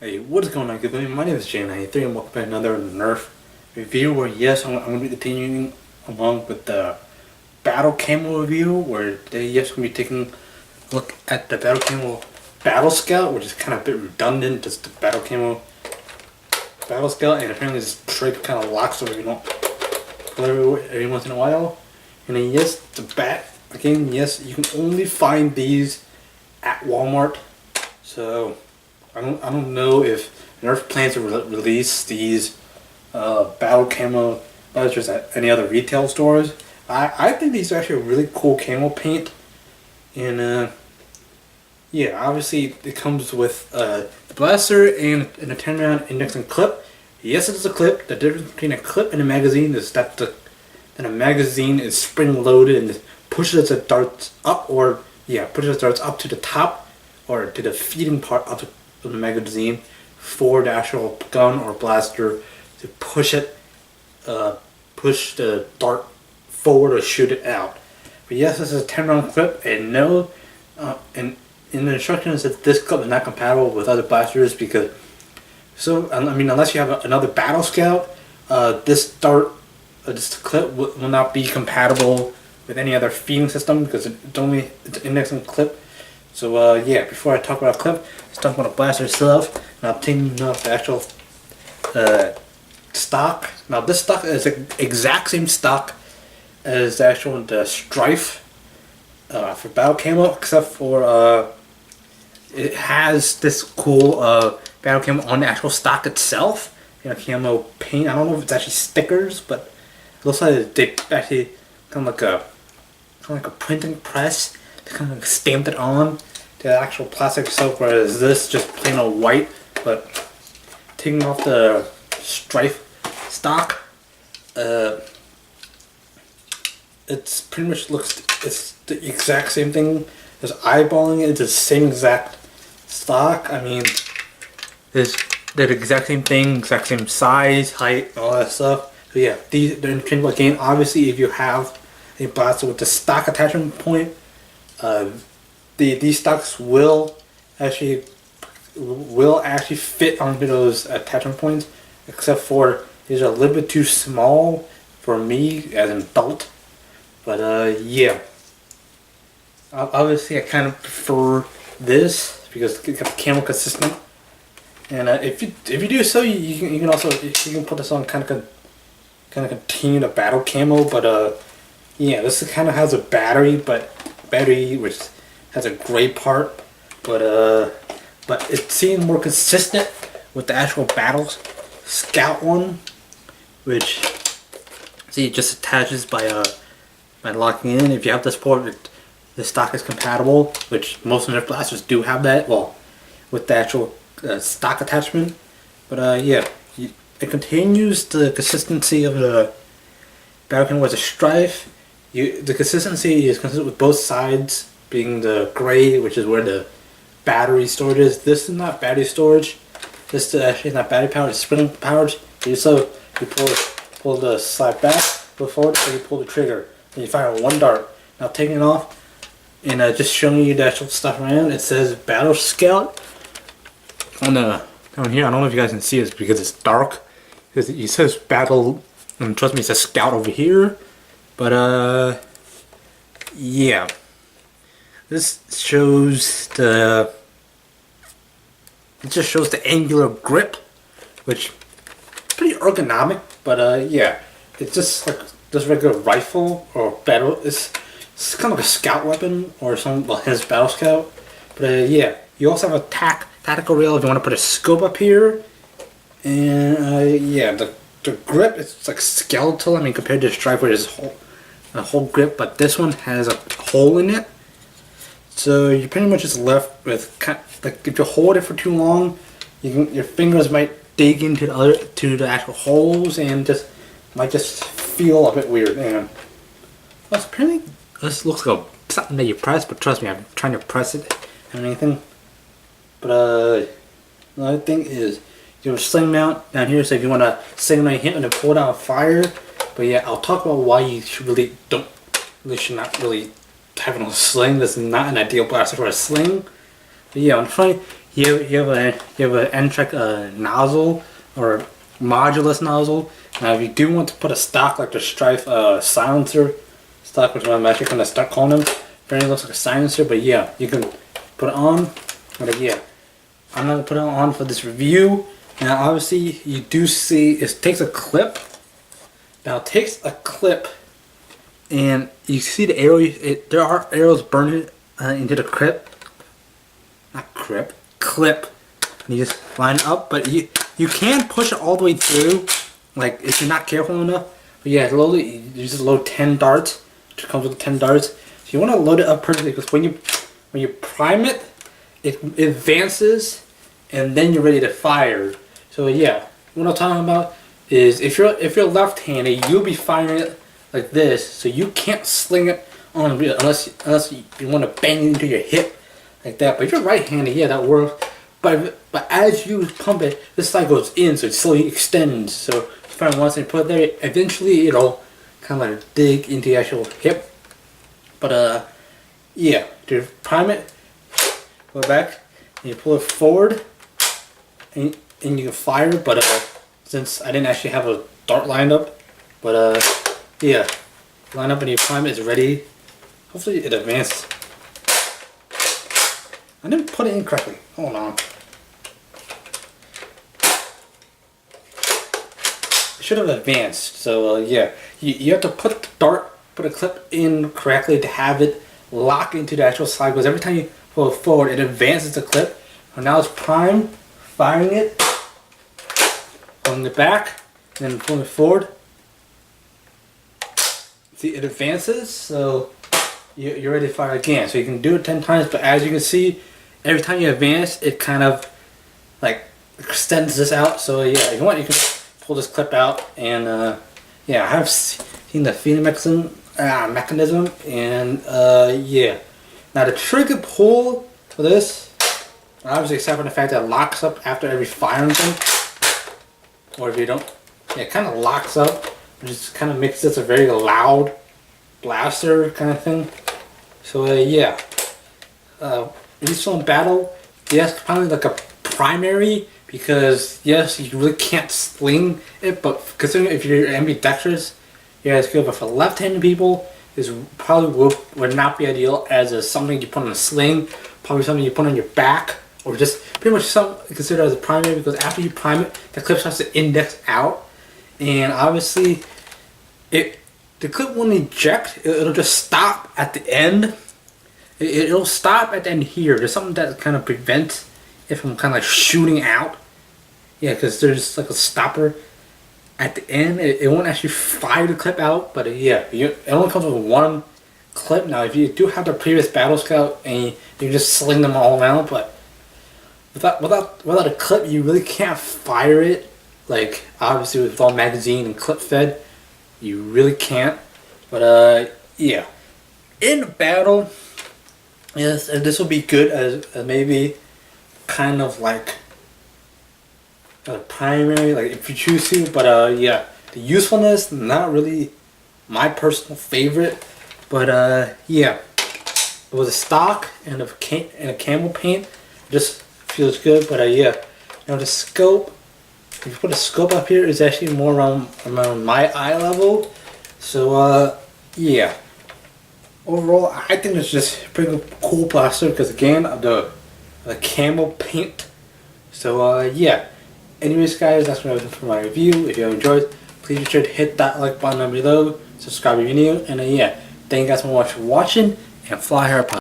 Hey, what is going on, everybody? My name is J93 and welcome back to another Nerf review where, yes, I'm going to be continuing along with the Battle Camo review where today, yes, I'm going to be taking a look at the Battle Camo Battlescout, which is kind of a bit redundant, just the Battle Camo Battlescout, and apparently this trig kind of locks so you don't pull every once in a while. And then, yes, the bat, again, yes, you can only find these at Walmart, so I don't know if Nerf plans to release these battle camo just at any other retail stores. I think these are actually a really cool camo paint, and yeah, obviously it comes with the blaster and a 10-round index and clip. Yes, it is a clip. The difference between a clip and a magazine is that a magazine is spring loaded and pushes the darts up, or yeah, pushes the darts up to the top or to the feeding part of the magazine for the actual gun or blaster to push the dart forward or shoot it out. But yes, this is a 10-round clip, and no, and in the instructions it says this clip is not compatible with other blasters because, so I mean, unless you have another Battlescout, this clip will not be compatible with any other feeding system because it's an index and clip. So yeah, before I talk about a clip, let's talk about a blaster itself. Now I'm taking off the actual stock. Now this stock is the exact same stock as the actual Strife for Battle Camo, except for it has this cool Battle Camo on the actual stock itself. You know, camo paint. I don't know if it's actually stickers, but it looks like they actually kind of like a printing press. They kind of stamped it on the actual plastic itself, whereas this just plain old white. But taking off the Strife stock, it's pretty much it's the exact same thing. Just eyeballing it, it's the same exact stock. I mean, they're the exact same thing, exact same size, height, all that stuff. So yeah, they're interchangeable. Again, obviously, if you have a blaster with the stock attachment point, these stocks will actually fit onto those attachment points, except for these are a little bit too small for me as an adult. But yeah, obviously I kind of prefer this because it's camo consistent. And if you do so, you can also put this on kind of continue the battle camo. But yeah, this kind of has a battery which has a gray part, but it seems more consistent with the actual Battlescout one, which see it just attaches by locking in. If you have this port, the stock is compatible, which most Nerf blasters do have that. Well, with the actual stock attachment, but yeah, it continues the consistency of the Battle Camo with a Strife. The consistency is consistent with both sides, being the gray, which is where the battery storage is. This is not battery storage. This is actually not battery powered, it's spring powered. You pull the slide back, go forward, and you pull the trigger. And you fire one dart. Now taking it off, and just showing you the actual stuff around, it says Battlescout down here. I don't know if you guys can see this because it's dark. It says Battle, and trust me, it says Scout over here. But yeah, this shows the angular grip, which is pretty ergonomic. But yeah, it's just like this regular rifle or battle. It's kind of like a scout weapon or some, well, his Battlescout. But yeah, you also have a tactical rail if you want to put a scope up here. And yeah, the grip, it's like skeletal. I mean, compared to the Strife, where there's a whole grip, but this one has a hole in it. So you're pretty much just left with like, if you hold it for too long, your fingers might dig into the actual holes and might just feel a bit weird. And apparently this looks like something that you press, but trust me, I'm trying to press it and anything. But the other thing is you have a sling mount down here, so if you want to sling mount hit and then pull down fire. But yeah, I'll talk about why you should not really have it on a sling. This is not an ideal blaster for a sling. But yeah, on the front you have an end-check nozzle or modulus nozzle. Now, if you do want to put a stock like the Strife silencer stock, which I'm actually gonna start calling them, very looks like a silencer, but yeah, you can put it on. But yeah, I'm not gonna put it on for this review. Now, obviously, you do see it takes a clip. Now, it takes a clip, and you see the arrow. There are arrows burned into the clip. Not clip. And you just line it up, but you can push it all the way through, like if you're not careful enough. But yeah, you just load 10 darts. It comes with 10 darts. So you want to load it up perfectly, because when you prime it, it advances, and then you're ready to fire. So yeah, what I'm talking about is if you're left-handed, you'll be firing it like this, so you can't sling it on unless you want to bang it into your hip like that. But if you're right-handed, yeah, that works. But as you pump it, this side goes in, so it slowly extends. So if you find once and put it there, eventually it'll kind of like dig into the actual hip. But yeah, to prime it, go back, and you pull it forward, and you can fire. But since I didn't actually have a dart lined up, but yeah, line up and you prime it, it's ready. Hopefully it advances. I didn't put it in correctly. Hold on. It should have advanced. So yeah, you have to put a clip in correctly to have it lock into the actual slide. Because every time you pull it forward, it advances the clip. And now it's primed, firing it, pulling it back, and then pulling it forward. See, it advances, so you're ready to fire again. So you can do it 10 times, but as you can see, every time you advance, it kind of like extends this out. So yeah, if you want, you can pull this clip out, and yeah, I have seen the feeding mechanism, and yeah. Now the trigger pull for this, obviously except for the fact that it locks up after every firing thing, or if you don't, yeah, it kind of locks up, which just kind of makes this a very loud blaster kind of thing. So yeah, in battle, yes, probably like a primary, because yes, you really can't sling it, but considering if you're ambidextrous, yeah, it's good. But for left-handed people, this probably would not be ideal as something you put on a sling, probably something you put on your back, or just pretty much something considered as a primary, because after you prime it, the clip starts to index out, and obviously, the clip won't eject. It'll just stop at the end. It'll stop at the end here. There's something that kind of prevents it from kind of like shooting out. Yeah, because there's like a stopper at the end. It won't actually fire the clip out, but yeah, it only comes with one clip. Now, if you do have the previous Battlescout and you can just sling them all around, but without a clip, you really can't fire it. Like obviously with all magazine and clip fed, you really can't. But yeah, in battle, yes, and this will be good as maybe kind of like a primary, like if you choose to. But yeah, the usefulness, not really my personal favorite. But yeah, it was a stock and a camo paint, just feels good. But yeah, now the scope, if you put a scope up here, it's actually more around my eye level. So yeah, overall I think it's just a pretty cool blaster, because again of the camo paint. So yeah, anyways guys, that's what I was doing for my review. If you have enjoyed, please be sure to hit that like button down below, subscribe if you're new, and yeah, thank you guys so much for watching, and fly her up.